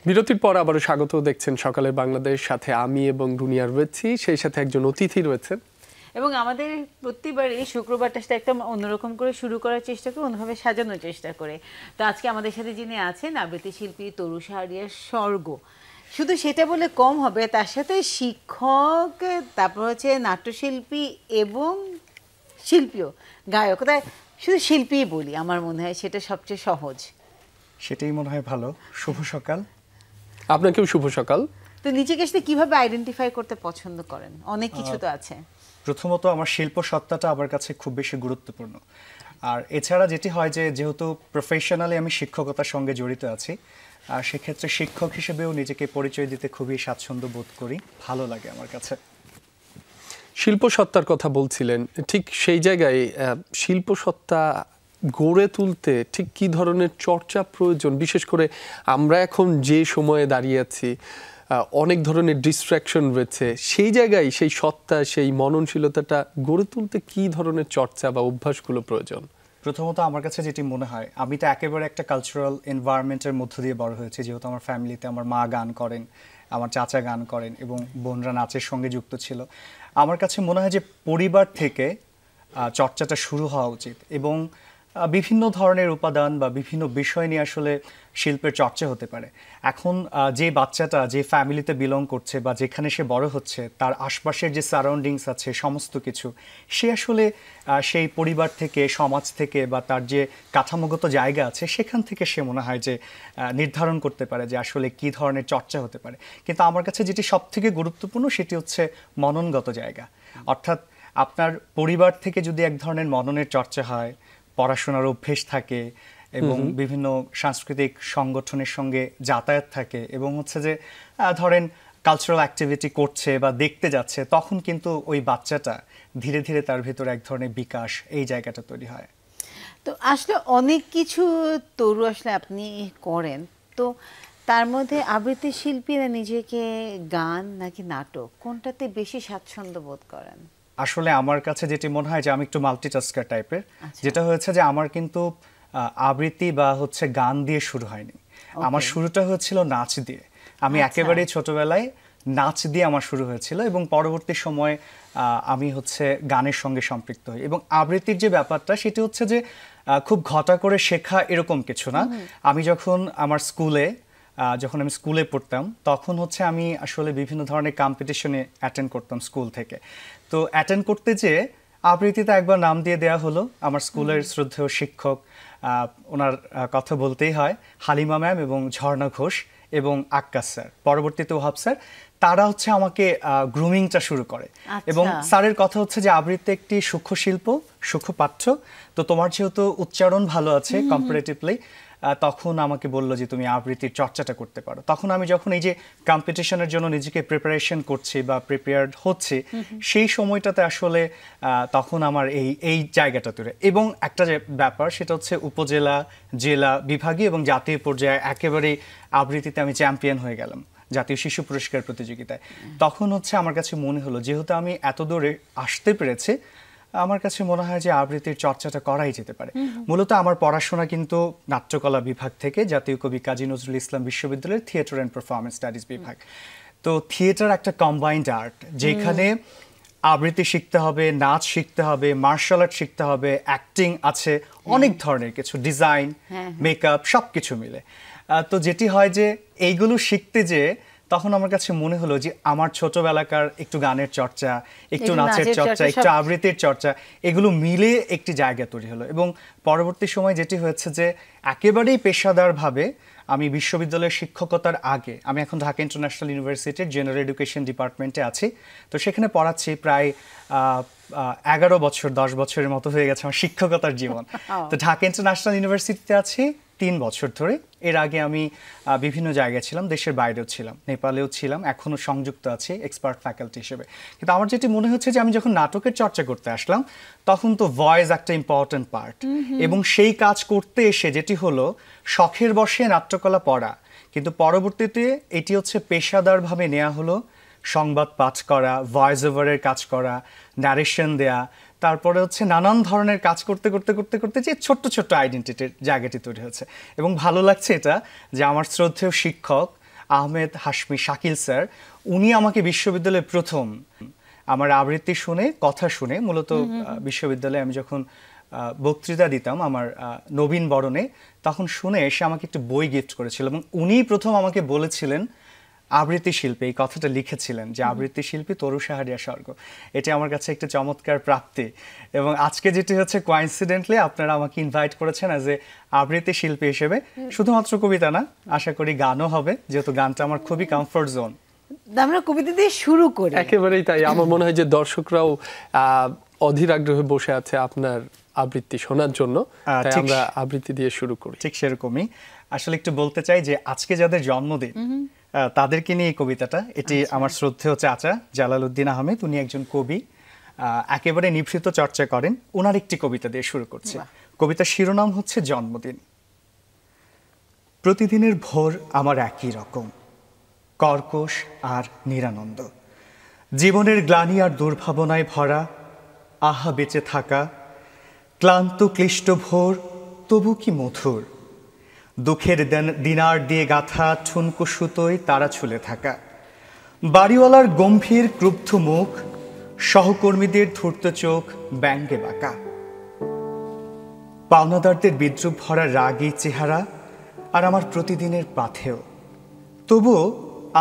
বিরতির পর আবারও স্বাগত দেখছেন সকালের বাংলাদেশ, সাথে আমি এবং দুনিয়া রয়েছি, সেই সাথে একজন অতিথি রয়েছেন। এবং আমাদের প্রতিবার এই শুক্রবারটা একটা অন্যরকম করে শুরু করার চেষ্টা করে, অন্যভাবে সাজানোর চেষ্টা করে। তো আজকে আমাদের সাথে যিনি আছেন আবৃত্তি শিল্পী তরু শাহরিয়ার স্বর্গ। শুধু সেটা বলে কম হবে, তার সাথে শিক্ষক, তারপর হচ্ছে নাট্যশিল্পী এবং শিল্পীও, গায়ক। তাই শুধু শিল্পীই বলি, আমার মনে হয় সেটা সবচেয়ে সহজ। সেটাই মনে হয় ভালো। শুভ সকাল। আপনাকেও শুভ সকাল। তো নিজেকে আসলে কিভাবে আইডেন্টিফাই করতে পছন্দ করেন? অনেক কিছু তো আছে। প্রথমত আমার শিল্প সত্তাটা আমার কাছে খুব বেশি গুরুত্বপূর্ণ। আর এছাড়া যেটি হয় যে যেহেতু প্রফেশনালি আমি শিক্ষকতার সঙ্গে জড়িত আছি, আর সেক্ষেত্রে শিক্ষক হিসেবেও নিজেকে পরিচয় দিতে খুবই স্বাচ্ছন্দ্য বোধ করি, ভালো লাগে আমার কাছে। শিল্প সত্তার কথা বলছিলেন, ঠিক সেই জায়গায় শিল্প সত্তা গড়ে তুলতে ঠিক কি ধরনের চর্চা প্রয়োজন? বিশেষ করে আমরা এখন যে সময়ে দাঁড়িয়ে আছি, অনেক ধরনের ডিস্ট্রাকশন রয়েছে, সেই জায়গায় সেই সত্তা, সেই মননশীলতাটা গড়ে তুলতে কি ধরনের চর্চা বা অভ্যাসগুলো প্রয়োজন? প্রথমত আমার কাছে যেটি মনে হয়, আমি তো একেবারে একটা কালচারাল এনভায়রনমেন্টের মধ্য দিয়ে বড় হয়েছি। যেহেতু আমার ফ্যামিলিতে আমার মা গান করেন, আমার চাচা গান করেন এবং বোনরা নাচের সঙ্গে যুক্ত ছিল। আমার কাছে মনে হয় যে পরিবার থেকে চর্চাটা শুরু হওয়া উচিত এবং বিভিন্ন ধরনের উপাদান বা বিভিন্ন বিষয় নিয়ে আসলে শিল্পের চর্চা হতে পারে। এখন যে বাচ্চাটা যে ফ্যামিলিতে বিলং করছে বা যেখানে সে বড় হচ্ছে, তার আশপাশের যে সারাউন্ডিংস আছে সমস্ত কিছু, সে আসলে সেই পরিবার থেকে, সমাজ থেকে বা তার যে কাঠামোগত জায়গা আছে সেখান থেকে সে মনে হয় যে নির্ধারণ করতে পারে যে আসলে কি ধরনের চর্চা হতে পারে। কিন্তু আমার কাছে যেটি সবথেকে গুরুত্বপূর্ণ সেটি হচ্ছে মননগত জায়গা। অর্থাৎ আপনার পরিবার থেকে যদি এক ধরনের মননের চর্চা হয়, পড়াশোনার অভ্যেস থাকে এবং বিভিন্ন সাংস্কৃতিক সংগঠনের সঙ্গে যাতায়াত থাকে এবং হচ্ছে যে ধরেন কালচারাল অ্যাক্টিভিটি করছে বা দেখতে যাচ্ছে, তখন কিন্তু ওই বাচ্চাটা ধীরে ধীরে তার ভিতরে এক ধরনের বিকাশ, এই জায়গাটা তৈরি হয়। তো আসলে অনেক কিছু তরু আসলে আপনি করেন, তো তার মধ্যে আবৃত্তি শিল্পীরা নিজেকে গান নাকি নাটক, কোনটাতে বেশি স্বাচ্ছন্দ্য বোধ করেন? আসলে আমার কাছে যেটি মনে হয় যে আমি একটু মাল্টিটাস্কার টাইপের। যেটা হয়েছে যে আমার কিন্তু আবৃত্তি বা হচ্ছে গান দিয়ে শুরু হয়নি। আমার শুরুটা হয়েছিল নাচ দিয়ে। আমি একেবারেই ছোটবেলায় নাচ দিয়ে আমার শুরু হয়েছিল এবং পরবর্তী সময়ে আমি হচ্ছে গানের সঙ্গে সম্পৃক্ত হই। এবং আবৃত্তির যে ব্যাপারটা সেটি হচ্ছে যে খুব ঘটা করে শেখা এরকম কিছু না। আমি যখন আমার যখন আমি স্কুলে পড়তাম, তখন হচ্ছে আমি আসলে বিভিন্ন ধরনের কম্পিটিশনে অ্যাটেন্ড করতাম স্কুল থেকে। তো অ্যাটেন্ড করতে যেয়ে আবৃত্তিতে একবার নাম দিয়ে দেওয়া হলো। আমার স্কুলের শ্রদ্ধেয় শিক্ষক, ওনার কথা বলতেই হয়, হালিমা ম্যাম এবং ঝর্ণা ঘোষ এবং আক্কাস স্যার, পরবর্তীতে ওহাব স্যার, তারা হচ্ছে আমাকে গ্রুমিংটা শুরু করে। এবং স্যারের কথা হচ্ছে যে আবৃত্তি একটি সূক্ষ্ম শিল্প, সূক্ষ্ম পাঠ্য, তো তোমার যেহেতু উচ্চারণ ভালো আছে কম্পারেটিভলি, তখন আমাকে বললো যে তুমি আবৃত্তির চর্চাটা করতে পারো। তখন আমি যখন এই যে কম্পিটিশনের জন্য নিজেকে প্রিপারেশন করছি বা প্রিপেয়ার্ড হচ্ছে, সেই সময়টাতে আসলে তখন আমার এই জায়গাটা তৈরি। এবং একটা যে ব্যাপার সেটা হচ্ছে উপজেলা, জেলা, বিভাগীয় এবং জাতীয় পর্যায়ে একেবারে আবৃত্তিতে আমি চ্যাম্পিয়ন হয়ে গেলাম জাতীয় শিশু পুরস্কার প্রতিযোগিতায়। তখন হচ্ছে আমার কাছে মনে হলো যেহেতু আমি এত দূরে আসতে পেরেছি, আমার কাছে মনে হয় যে আবৃত্তির চর্চাটা করাই যেতে পারে। মূলত আমার পড়াশোনা কিন্তু নাট্যকলা বিভাগ থেকে, জাতীয় কবি কাজী নজরুল ইসলাম বিশ্ববিদ্যালয়ের থিয়েটার অ্যান্ড পারফরমেন্স স্টাডিজ বিভাগ। তো থিয়েটার একটা কম্বাইন্ড আর্ট, যেখানে আবৃত্তি শিখতে হবে, নাচ শিখতে হবে, মার্শাল আর্ট শিখতে হবে, অ্যাক্টিং আছে, অনেক ধরনের কিছু, ডিজাইন, মেকআপ, সব কিছু মিলে। তো যেটি হয় যে এইগুলো শিখতে যে তখন আমার কাছে মনে হলো যে আমার ছোটবেলাকার একটু গানের চর্চা, একটু নাচের চর্চা, একটু আবৃত্তির চর্চা, এগুলো মিলে একটি জায়গা তৈরি হলো। এবং পরবর্তী সময় যেটি হয়েছে যে একেবারেই পেশাদারভাবে আমি বিশ্ববিদ্যালয়ের শিক্ষকতার আগে, আমি এখন ঢাকা ইন্টারন্যাশনাল ইউনিভার্সিটির জেনারেল এডুকেশন ডিপার্টমেন্টে আছি। তো সেখানে পড়াচ্ছি প্রায় 11 বছর, 10 বছরের মতো হয়ে গেছে আমার শিক্ষকতার জীবন। তো ঢাকা ইন্টারন্যাশনাল ইউনিভার্সিটিতে আছি 3 বছর ধরে। এর আগে আমি বিভিন্ন জায়গায় ছিলাম, দেশের বাইরেও ছিলাম, নেপালেও ছিলাম, এখনও সংযুক্ত আছি এক্সপার্ট ফ্যাকাল্টি হিসেবে। কিন্তু আমার যেটি মনে হচ্ছে যে আমি যখন নাটকের চর্চা করতে আসলাম, তখন তো ভয়েস একটা ইম্পর্টেন্ট পার্ট। এবং সেই কাজ করতে এসে যেটি হলো শখের বশে নাট্যকলা পড়া, কিন্তু পরবর্তীতে এটি হচ্ছে পেশাদারভাবে নেওয়া হলো। সংবাদ পাঠ করা, ভয়েস ওভারের কাজ করা, ন্যারেশন দেয়া, তারপরে হচ্ছে নানান ধরনের কাজ করতে করতে করতে করতে যে ছোট্ট ছোট্ট আইডেন্টিটির জায়গাটি তৈরি হয়েছে। এবং ভালো লাগছে এটা যে আমার শ্রদ্ধেয় শিক্ষক আহমেদ হাশমি শাকিল স্যার, উনি আমাকে বিশ্ববিদ্যালয়ে প্রথম আমার আবৃত্তি শুনে, কথা শুনে, মূলত বিশ্ববিদ্যালয়ে আমি যখন বক্তৃতা দিতাম আমার নবীন বরণে, তখন শুনে এসে আমাকে একটি বই গিফট করেছিল এবং উনিই প্রথম আমাকে বলেছিলেন আবৃত্তি শিল্পী, এই কথাটা লিখেছিলেন যে আবৃত্তি শিল্পী তরু শাহরিয়া স্বর্গ। এটা আমার কাছে একটা চমৎকার প্রাপ্তি। এবং আজকে যেটি হচ্ছে কোইন্সিডেন্টলি আপনারা আমাকে ইনভাইট করেছেন অ্যাজ এ আবৃত্তি শিল্পী হিসেবে। শুধুমাত্র কবিতা না, আশা করি গানও হবে, যেহেতু গানটা আমার খুবই কমফোর্ট জোন। আমরা কবিতা দিয়ে শুরু করি। একেবারেই তাই। আমার মনে হয় যে দর্শকরাও অধীর আগ্রহে বসে আছে আপনার আবৃত্তি শোনার জন্য, তাই আমরা আবৃত্তি দিয়ে শুরু করি। ঠিক সেরকমই। আসলে একটু বলতে চাই যে আজকে যাদের জন্মদিন তাদেরকে নিয়ে এই কবিতাটা। এটি আমার শ্রদ্ধেয় চাচা জালালউদ্দিন আহমেদ, উনি একজন কবি, একেবারে নিভৃত চর্চা করেন। ওনার একটি কবিতা দিয়ে শুরু করছে। কবিতার শিরোনাম হচ্ছে জন্মদিন। প্রতিদিনের ভোর আমার একই রকম, কর্কশ আর নিরানন্দ, জীবনের গ্লানি আর দুর্ভাবনায় ভরা। আহা বেঁচে থাকা, ক্লান্ত ক্লিষ্ট ভোর তবু কি মধুর, দুঃখের দিনার দিয়ে গাঁথা ঠুনকো সুতোয় তারা ছুলে থাকা, বাড়িওয়ালার গম্ভীর ক্রুব্ধ মুখ, সহকর্মীদের ধূর্ত চোখ ব্যঙ্গে বাঁকা, পাওনাদারদের বিদ্রুপ ভরা রাগী চেহারা আর আমার প্রতিদিনের পাথেয়। তবুও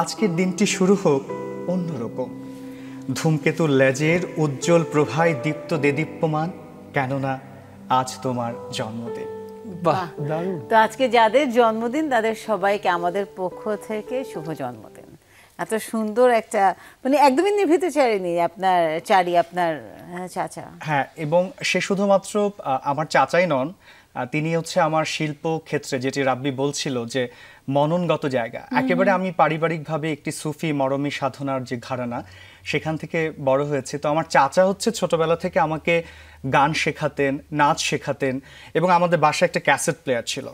আজকের দিনটি শুরু হোক অন্যরকম, ধূমকেতুর লেজের উজ্জ্বল প্রভায় দীপ্ত দেদীপ্যমান, কেননা আজ তোমার জন্মদিন। বাহ, দারুণ। তো আজকে যাদের জন্মদিন তাদের সবাইকে আমাদের পক্ষ থেকে শুভ জন্মদিন। এত সুন্দর একটা, মানে একদমই নিভৃত চারিনি আপনার আপনার চাচা। হ্যাঁ, এবং সে শুধুমাত্র আমার চাচাই নন, তিনি হচ্ছে আমার শিল্প ক্ষেত্রে, যেটি রাব্বি বলছিল যে মননগত জায়গা। একেবারে আমি পারিবারিকভাবে একটি সুফি মরমী সাধনার যে ঘরানা, সেখান থেকে বড় হয়েছে। তো আমার চাচা হচ্ছে ছোটবেলা থেকে আমাকে গান শেখাতেন, নাচ শেখাতেন, এবং আমাদের বাসায় একটা ক্যাসেট প্লেয়ার ছিল।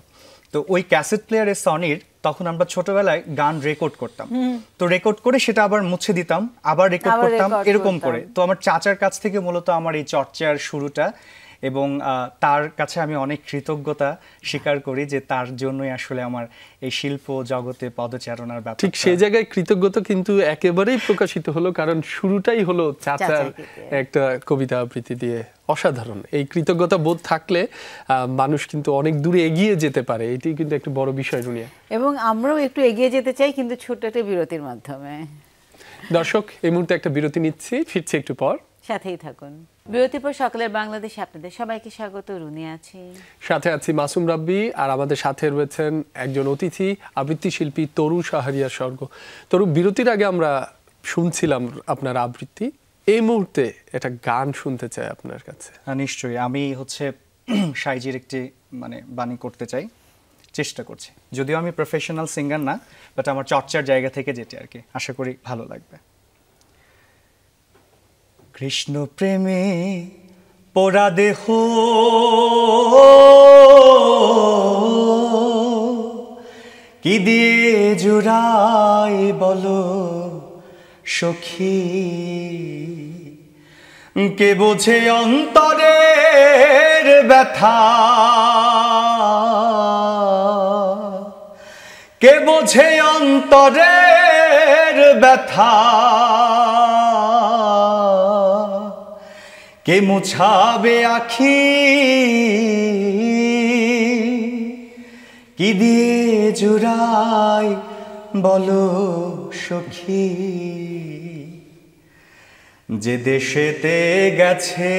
তো ওই ক্যাসেট প্লেয়ারের সনির তখন আমরা ছোটবেলায় গান রেকর্ড করতাম, তো রেকর্ড করে সেটা আবার মুছে দিতাম, আবার রেকর্ড করতাম, এরকম করে। তো আমার চাচার কাছ থেকে মূলত আমার এই চর্চার শুরুটা, এবং তার কাছে আমি অনেক কৃতজ্ঞতা স্বীকার করি যে তার জন্যই আসলে আমার এই শিল্প জগতে পদচারণার ব্যাপার। ঠিক সেই জায়গায় কৃতজ্ঞতা কিন্তু একেবারেই প্রকাশিত হলো, কারণ শুরুটাই হলো চাচার একটা কবিতা আবৃত্তি দিয়ে। অসাধারণ। এই কৃতজ্ঞতা বোধ থাকলে মানুষ কিন্তু অনেক দূরে এগিয়ে যেতে পারে, এটি কিন্তু একটা বড় বিষয় দুনিয়া। এবং আমরাও একটু এগিয়ে যেতে চাই, কিন্তু ছোট্ট একটা বিরতির মাধ্যমে। দর্শক, এই মুহূর্তে একটা বিরতি নিচ্ছি, ফিরছি একটু পর, সাথেই থাকুন। বিরতির পর সকালের বাংলাদেশে আপনাদের সবাইকে স্বাগত। রুনি আছি, সাথে আছি মাসুম রাব্বি, আর আমাদের সাথে রয়েছেন একজন অতিথি আবৃত্তি শিল্পী তরু শাহরিয়া স্বর্গ। তরু, বিরতির আগে আমরা শুনছিলাম আপনার আবৃত্তি, এই মুহূর্তে একটা গান শুনতে চাই আপনার কাছে। নিশ্চয়ই। আমি হচ্ছে সাইজির একটি বাণী করতে চাই, চেষ্টা করছি, যদিও আমি প্রফেশনাল সিঙ্গার না, বাট আমার চর্চার জায়গা থেকে যেটি আর কি, আশা করি ভালো লাগবে। কৃষ্ণ প্রেমে পোড়া দেহ কি দিয়ে জুড়াই বলো সখী, কে বোঝে অন্তরের ব্যথা, কে বোঝে অন্তরের ব্যথা, কে মুছাবে আখি, কি দিয়ে জুড়াই বলো সখী, যে দেশেতে গেছে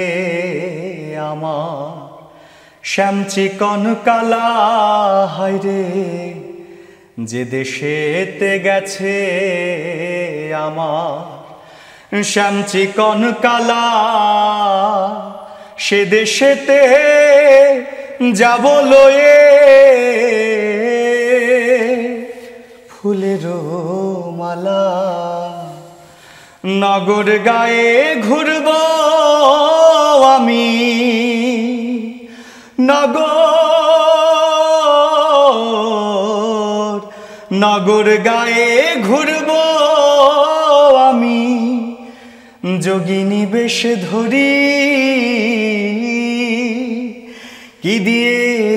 আমার শ্যামচিকন কালা, হায়রে যে দেশেতে গেছে আমার শ্যামচিকন কালা, সে দেশেতে যাব লয়ে ফুলের মালা, নগর গায়ে ঘুরব আমি, নগর গায়ে ঘুরব আমি, যোগিনী বেশ ধরি, কি দিয়ে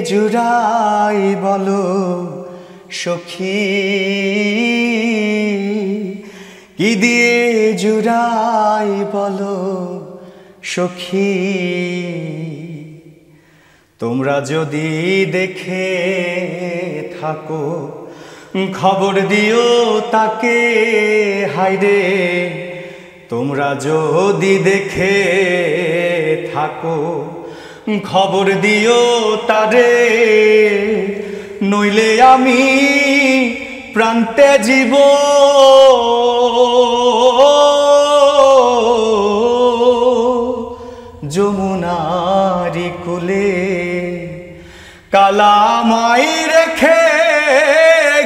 জুড়াই বলো সখী। কি দিয়ে জুড়াই বলো সখী, তোমরা যদি দেখে থাকো খবর দিও তাকে, হায়রে তোমরা যদি দেখে থাকো খবর দিও তারে, নইলে আমি প্রান্তে জীব যমুনারি কুলে। কালামাই রেখে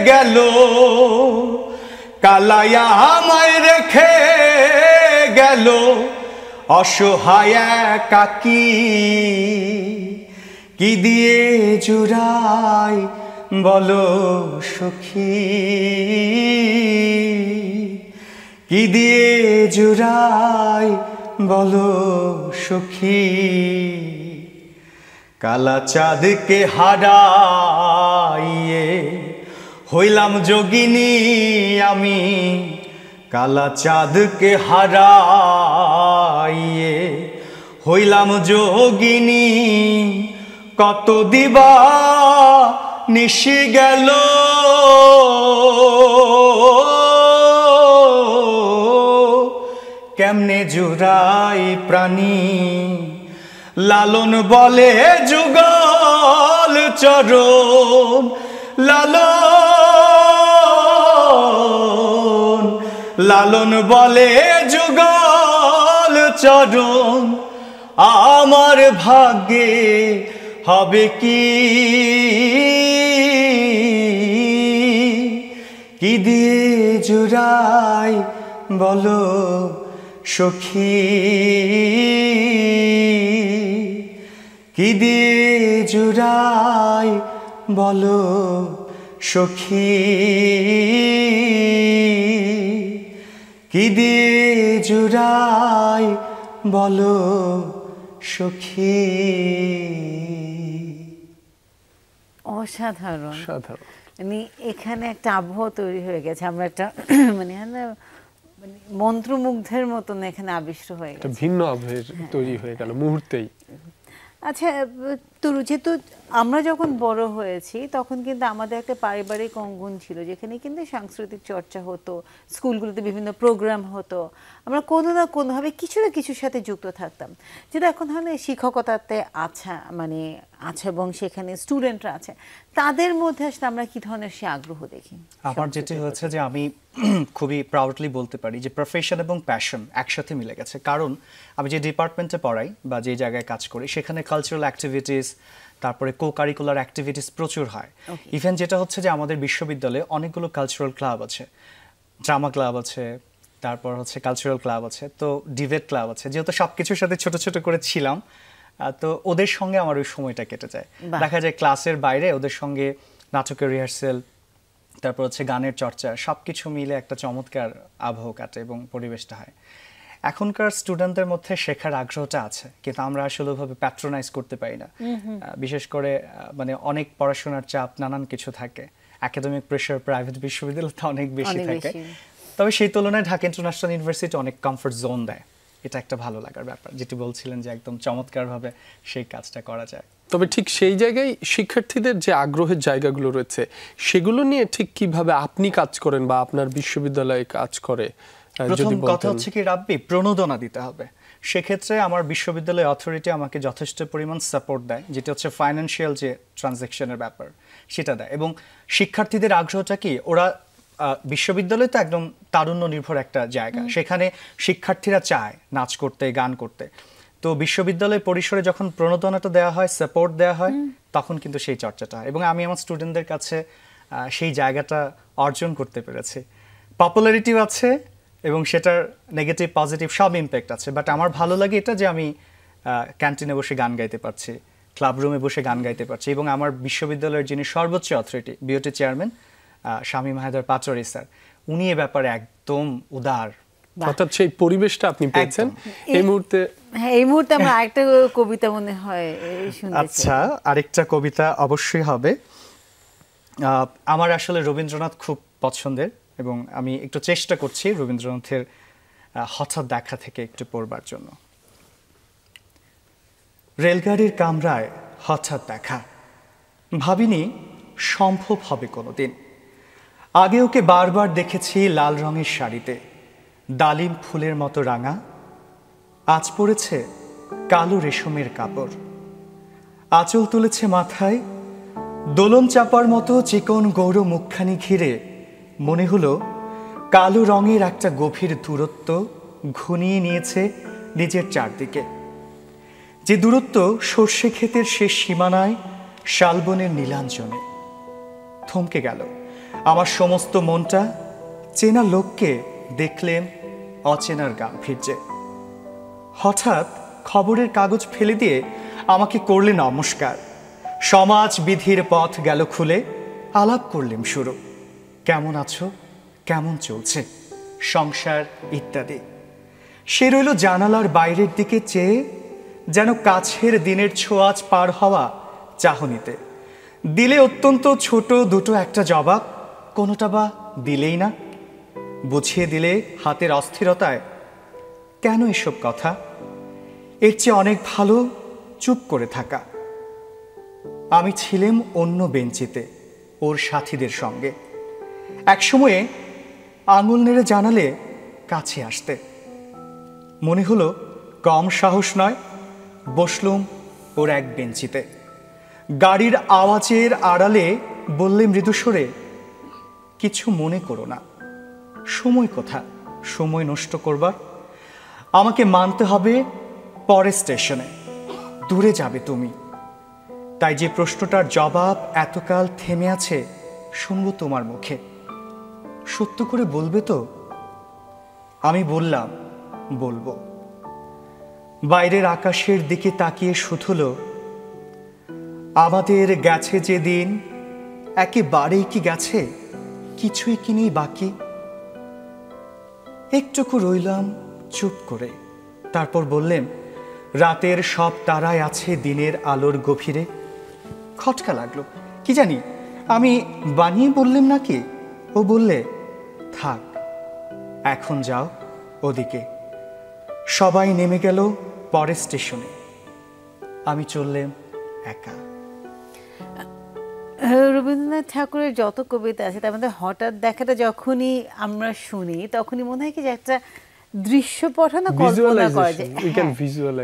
গেল, কালায়া আমায় রেখে গেল অসহায় একাকী, কি দিয়ে জুড়াই বলো সখী, কি দিয়ে জুড়াই বলো সখী। কালা চাঁদকে হারাইয়ে হইলাম যোগিনী আমি, কালা চাঁদকে হারাইয়ে হইলাম যোগিনী, কত দিবা নিশি গেল কেমনে জুড়াই প্রাণী, লালন বলে যুগল চরণ, লালন লালন বলে যুগল চরণ, আমার ভাগ্যে হবে কি, কি দিয়ে জুড়াই বলো সখী, কি দিয়ে জুড়াই বলো সখী, কি দিয়ে জুড়াই বলো সখী। অসাধারণ, সাধারণ। মানে এখানে একটা আবহাওয়া তৈরি হয়ে গেছে, আমরা একটা মানে মন্ত্রমুগ্ধের মতন এখানে আবিষ্ট হয়ে একটা গেছে। ভিন্ন আবহের তৈরি হয়ে গেল মুহূর্তেই। আচ্ছা তরু, যেহেতু আমরা যখন বড় হয়েছি তখন কিন্তু আমাদের একটা পারিবারিক অঙ্গন ছিল যেখানে কিন্তু সাংস্কৃতিক চর্চা হতো, স্কুলগুলোতে বিভিন্ন প্রোগ্রাম হতো, আমরা কোনো না কোনোভাবে কিছু না কিছুর সাথে যুক্ত থাকতাম, যেটা এখন হয় শিক্ষকতাতে আছে, মানে আছে এবং সেখানে স্টুডেন্টরা আছে, তাদের মধ্যে আসলে আমরা কি ধরনের সে আগ্রহ দেখি? আমার যেটি হচ্ছে যে আমি খুবই প্রাউডলি বলতে পারি যে প্রফেশন এবং প্যাশন একসাথে মিলে গেছে, কারণ আমি যে ডিপার্টমেন্টে পড়াই বা যে জায়গায় কাজ করি সেখানে কালচারাল অ্যাক্টিভিটিস, তারপরে কো কারিকুলার অ্যাক্টিভিটিস প্রচুর হয়। ইভেন যেটা হচ্ছে যে আমাদের বিশ্ববিদ্যালয়ে অনেকগুলো কালচারাল ক্লাব আছে, ড্রামা ক্লাব আছে, তারপর হচ্ছে কালচারাল ক্লাব আছে, তো ডিবেট ক্লাব আছে, যেহেতু সব কিছুর সাথে ছোট ছোট করে ছিলাম, তো ওদের সঙ্গে আমার ওই সময়টা কেটে যায়। দেখা যায় ক্লাসের বাইরে ওদের সঙ্গে নাটকের রিহার্সেল, তারপর হচ্ছে গানের চর্চা, সব কিছু মিলে একটা চমৎকার আবহ কাটে এবং পরিবেশটা হয়। এখনকার স্টুডেন্টদের মধ্যে শেখার আগ্রহটা আছে, কিন্তু আমরা আসলে ওইভাবে প্যাট্রোনাইজ করতে পারি না। বিশেষ করে মানে অনেক পড়াশোনার চাপ, নানান কিছু থাকে, একাডেমিক প্রেশার প্রাইভেট বিশ্ববিদ্যালয়তে অনেক বেশি থাকে। তবে সেই তুলনায় ঢাকা ইন্টারন্যাশনাল ইউনিভার্সিটি অনেক কমফোর্ট জোন দেয়, এটা একটা ভালো লাগার ব্যাপার, যেটি বলছিলেন যে একদম চমৎকারভাবে সেই কাজটা করা যায়। তবে ঠিক সেই জায়গায় শিক্ষার্থীদের যে আগ্রহের জায়গাগুলো রয়েছে সেগুলো নিয়ে ঠিক কিভাবে আপনি কাজ করেন বা আপনার বিশ্ববিদ্যালয়ে কাজ করে? প্রথম কথা হচ্ছে কি রাব্বি, প্রণোদনা দিতে হবে। সেক্ষেত্রে আমার বিশ্ববিদ্যালয় অথরিটি আমাকে যথেষ্ট পরিমাণ সাপোর্ট দেয়, যেটা হচ্ছে ফাইন্যান্সিয়াল যে ট্রানজ্যাকশনের ব্যাপার সেটা দেয়। এবং শিক্ষার্থীদের আগ্রহটা কি, ওরা বিশ্ববিদ্যালয় তো একদম তারুণ্য নির্ভর একটা জায়গা, সেখানে শিক্ষার্থীরা চায় নাচ করতে, গান করতে, তো বিশ্ববিদ্যালয় পরিসরে যখন প্রণোদনাটা দেওয়া হয়, সাপোর্ট দেওয়া হয়, তখন কিন্তু সেই চর্চাটা হয়। এবং আমি আমার স্টুডেন্টদের কাছে সেই জায়গাটা অর্জন করতে পেরেছি। পপুলারিটিও আছে এবং সেটার নেগেটিভ পজিটিভ সব ইম্প্যাক্ট আছে, বাট আমার ভালো লাগে এটা যে আমি ক্যান্টিনে বসে গান গাইতে পারছি, ক্লাব রুমে বসে গান গাইতে পারছি, এবং আমার বিশ্ববিদ্যালয়ের যিনি সর্বোচ্চ authority BOT chairman Shamim Haider Patwari sir, উনি এ ব্যাপারে একদম উদার। অর্থাৎ সেই পরিবেশটা আপনি পেয়েছেন এই মুহূর্তে। হ্যাঁ, এই মুহূর্তে আমরা আরেকটা কবিতা মনে হয় শুনতে চাই। আচ্ছা, আরেকটা কবিতা অবশ্যই হবে। আমার আসলে রবীন্দ্রনাথ খুব পছন্দের, এবং আমি একটু চেষ্টা করছি রবীন্দ্রনাথের হঠাৎ দেখা থেকে একটু পড়বার জন্য। রেলগাড়ির কামরায় হঠাৎ দেখা, ভাবিনি সম্ভব হবে কোনোদিন। আগে ওকে বারবার দেখেছি লাল রঙের শাড়িতে, ডালিম ফুলের মতো রাঙা, আজ পড়েছে কালো রেশমের কাপড়। আঁচল তুলেছে মাথায়, দোলন চাপার মতো চিকন গৌর মুখখানি ঘিরে মনে হলো কালো রঙের একটা গভীর দূরত্ব ঘনিয়ে নিয়েছে নিজের চারদিকে। যে দূরত্ব সর্ষে ক্ষেতের শেষ সীমানায় শালবনের নীলাঞ্জনে। থমকে গেল আমার সমস্ত মনটা, চেনা লোককে দেখলেন অচেনার গাম্ভীর্যে। হঠাৎ খবরের কাগজ ফেলে দিয়ে আমাকে করলেন নমস্কার। সমাজ বিধির পথ গেল খুলে, আলাপ করলেন শুরু। কেমন আছো, কেমন চলছে সংসার ইত্যাদি। সে রইল জানালার বাইরের দিকে চেয়ে, যেন কাছের দিনের ছোঁয়াচ পার হওয়া চাহনিতে। দিলে অত্যন্ত ছোট দুটো একটা জবাব, কোনোটা বা দিলেই না। বুঝিয়ে দিলে হাতের অস্থিরতায়, কেন এসব কথা, এর চেয়ে অনেক ভালো চুপ করে থাকা। আমি ছিলাম অন্য বেঞ্চিতে ওর সাথীদের সঙ্গে। একসময়ে আঙুল নেড়ে জানালে কাছে আসতে। মনে হলো কম সাহস নয়, বসলুম ওর এক বেঞ্চিতে। গাড়ির আওয়াজের আড়ালে বললে মৃদুস্বরে, কিছু মনে করো না। সময় কোথা সময় নষ্ট করবার? আমাকে মানতে হবে পরের স্টেশনে, দূরে যাবে তুমি। তাই যে প্রশ্নটার জবাব এতকাল থেমে আছে শুনবো তোমার মুখে। সত্য করে বলবে তো? আমি বললাম, বলবো। বাইরের আকাশের দিকে তাকিয়ে শুধুলো, আমাদের গেছে যে দিন, একেবারেই কি গেছে, কিছুই কি নেই বাকি। একটুকু রইলাম চুপ করে, তারপর বললেন, রাতের সব তারাই আছে দিনের আলোর গভীরে। খটকা লাগলো, কি জানি আমি বানিয়ে বললেন নাকি। ও বললে, থাক এখন যাও ওদিকে। সবাই নেমে গেল পরের স্টেশনে, আমি চললাম একা। রবীন্দ্রনাথ ঠাকুরের যত কবিতা আছে তার মধ্যে হঠাৎ দেখাটা যখনই আমরা শুনি তখনই মনে হয় কি যে একটা দৃশ্যপট না, কল্পনা করা যায়।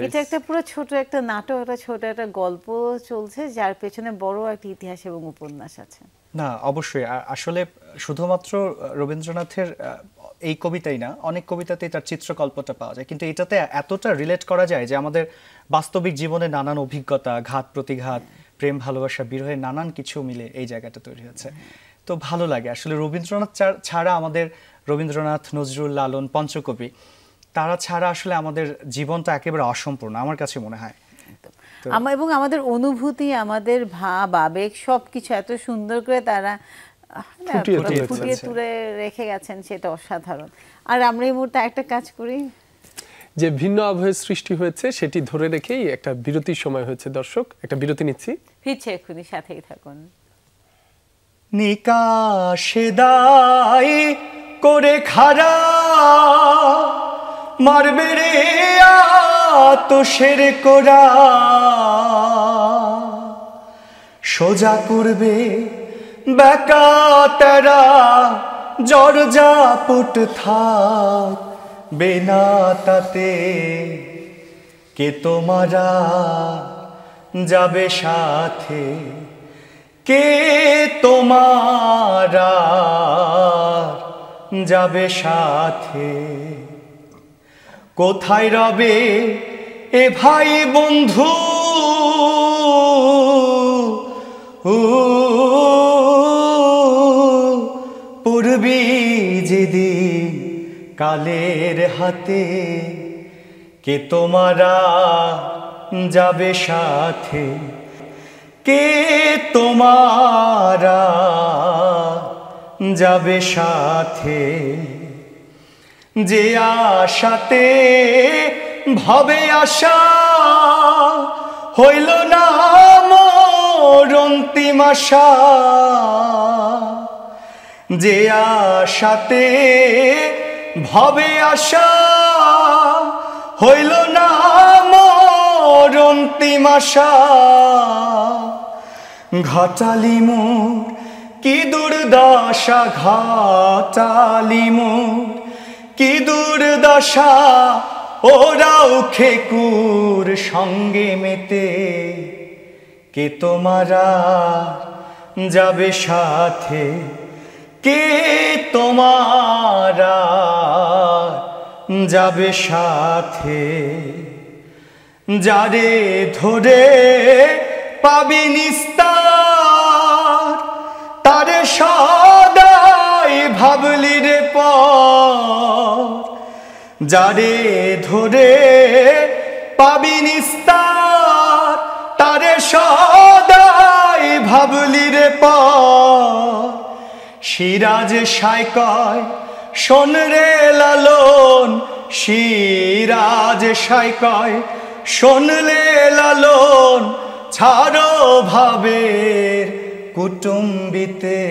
এটা একটা পুরো ছোট একটা নাটক, একটা ছোট একটা গল্প চলছে যার পেছনে বড় একটা ইতিহাস এবং উপন্যাস আছে। না অবশ্যই, আসলে শুধুমাত্র রবীন্দ্রনাথের এই কবিতাই না, অনেক কবিতাতেই তার চিত্রকল্পটা পাওয়া যায়, কিন্তু এটাতে এতটা রিলেট করা যায় যে আমাদের বাস্তবিক জীবনে নানান অভিজ্ঞতা, ঘাত প্রতিঘাত, প্রেম ভালোবাসা, বিরহের নানান কিছু মিলে এই জায়গাটা তৈরি হয়েছে। তো ভালো লাগে আসলে। রবীন্দ্রনাথ ছাড়া আমাদের, রবীন্দ্রনাথ, নজরুল, লালন, পঞ্চকবি, তারা ছাড়া আসলে আমাদের জীবনটা একেবারে অসম্পূর্ণ আমার কাছে মনে হয়। এবং আমাদের অনুভূতি, আমাদের ভাব, আবেগ সবকিছু এত সুন্দর করে তারা ফুটিয়ে তুলে রেখে গেছেন, সেটা অসাধারণ। আর আমরা এই মুহূর্তে একটা কাজ করি, যে ভিন্ন আবহের সৃষ্টি হয়েছে সেটি ধরে রেখেই একটা বিরতির সময় হয়েছে। দর্শক, একটা বিরতি নিচ্ছি, ফিরছে এক্ষুনি, সাথেই থাকুন। নিকাশে দায় করে খারা মারবে রে আতশের কোরা, সোজা করবে বেকা তেরা, জর্জা পুট থাক বেনা তাতে, কে তোমারা যাবে সাথে, কে তোমারা যাবে সাথে। কোথায় রবে এ ভাই বন্ধু, পূর্বী যেদিন কালের হাতে, কে তোমারা যাবে সাথে, কে তোমারা যাবে সাথে। যে আশাতে ভবে আশা হইল না মোর অন্তিম আশা, যে আশাতে ভবে আশা হইল না মোর অন্তিম আশা। ঘটালি মোর কি দুর্দশা, ঘটালি মোর কি দুর্দশা, ওরাও খেকুর সঙ্গে মেতে। কে তোমারা যাবে সাথে, কে তোমারা যাবে সাথে। যারে ধরে পাবি নিস্তার, তারে সদাই ভাবলি রে পর। যারে ধরে পাবি নিস্তার, তারে সদাই ভাবলি রে পর। সিরাজ সাই কয় শোন রে লালন, সিরাজ সাই কয় শোন রে লালন। ছাড়ো ভাবের কুটুম্বিতে,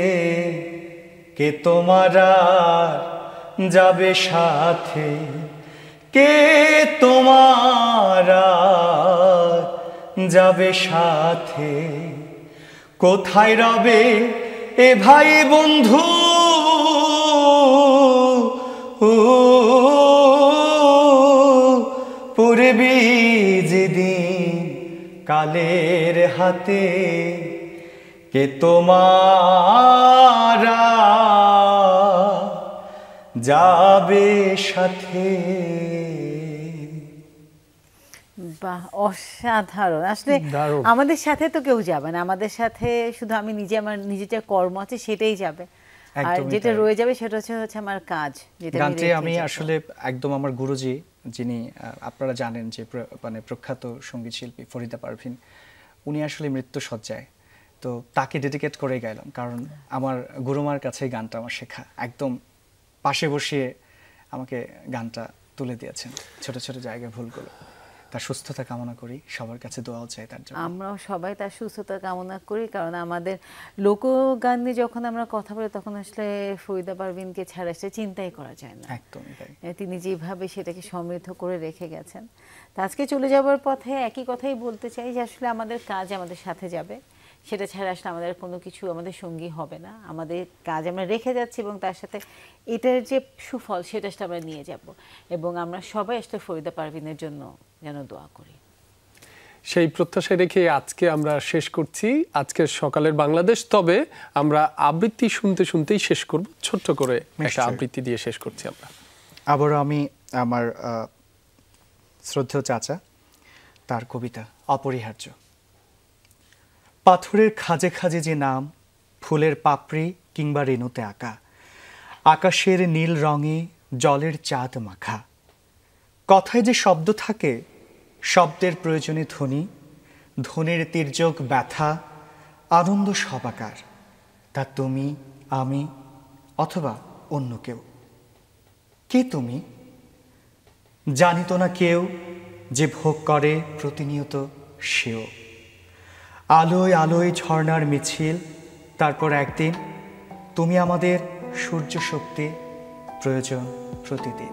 কে তোমারা যাবে সাথে, কে তোমারা যাবে সাথে। কোথায় রবে এ ভাই বন্ধু, পড়বি যেদিন কালের হাতে। কে তোমারা যাবে সাথে। বাহ, অসাধারণ। আসলে দারুণ। আমাদের সাথে তো কেউ যাবে না, আমাদের সাথে শুধু আমি নিজে, আমার নিজের যে কর্ম আছে সেটাই যাবে, আর একদমই যেটা তাই। রয়ে যাবে সেটা হচ্ছে আমার কাজ, যেটা গানটি রেখে আমি যাবো। আসলে একদম আমার গুরুজি, যিনি আপনারা জানেন যে মানে প্রখ্যাত সঙ্গীত শিল্পী ফরিদা পারভিন, উনি আসলে মৃত্যু সজ্জায়, তো তাকে ডেডিকেট করে গাইলাম। কারণ আমার গুরুমার কাছে গানটা আমার শেখা, একদম পাশে বসিয়ে আমাকে গানটা তুলে দিয়েছেন ছোট ছোট জায়গায় ভুলগুলো। তার সুস্থতা কামনা করি, সবার কাছে দোয়াও চাই তার জন্য। আমরাও সবাই তার সুস্থতা কামনা করি, কারণ আমাদের লোকগান নিয়ে যখন আমরা কথা বলি তখন আসলে ফরিদা পারভিনকে ছাড়া সে চিন্তাই করা যায় না। একদমই তাই। তিনি যেভাবে সেটাকে সমৃদ্ধ করে রেখে গেছেন। তা আজকে চলে যাবার পথে একই কথাই বলতে চাই যে আসলে আমাদের কাজ আমাদের সাথে যাবে, সেটা ছাড়া আসলে আমাদের কোনো কিছু আমাদের সঙ্গী হবে না। আমাদের কাজ আমরা রেখে যাচ্ছি এবং তার সাথে এটার যে সুফল সেটা আসলে আমরা নিয়ে যাব, এবং আমরা সবাই আসলে ফরিদা পারভিনের জন্য যেন দোয়া করি। সেই প্রত্যাশায় রেখে আজকে আমরা শেষ করছি আজকের সকালের বাংলাদেশ। তবে আমরা আবৃত্তি শুনতে শুনতেই শেষ করব, ছোট্ট করে একটা নিশ্চয়ই। আবৃত্তি দিয়ে শেষ করছি আমরা। আবারও আমি আমার শ্রদ্ধেয় চাচা, তার কবিতা অপরিহার্য। পাথরের খাজে খাজে যে নাম, ফুলের পাপড়ি কিংবা রেণুতে আঁকা, আকাশের নীল রঙে জলের চাঁদ মাখা। কথায় যে শব্দ থাকে, শব্দের প্রয়োজনে ধ্বনি, ধ্বনির তির্যক ব্যথা, আনন্দ সবাকার। তা তুমি, আমি অথবা অন্য কেউ। কে তুমি? জানিত না কেউ, যে ভোগ করে প্রতিনিয়ত সেও। আলোয় আলোয় ঝর্ণার মিছিল, তারপর একদিন তুমি আমাদের সূর্য শক্তি প্রয়োজন প্রতিদিন।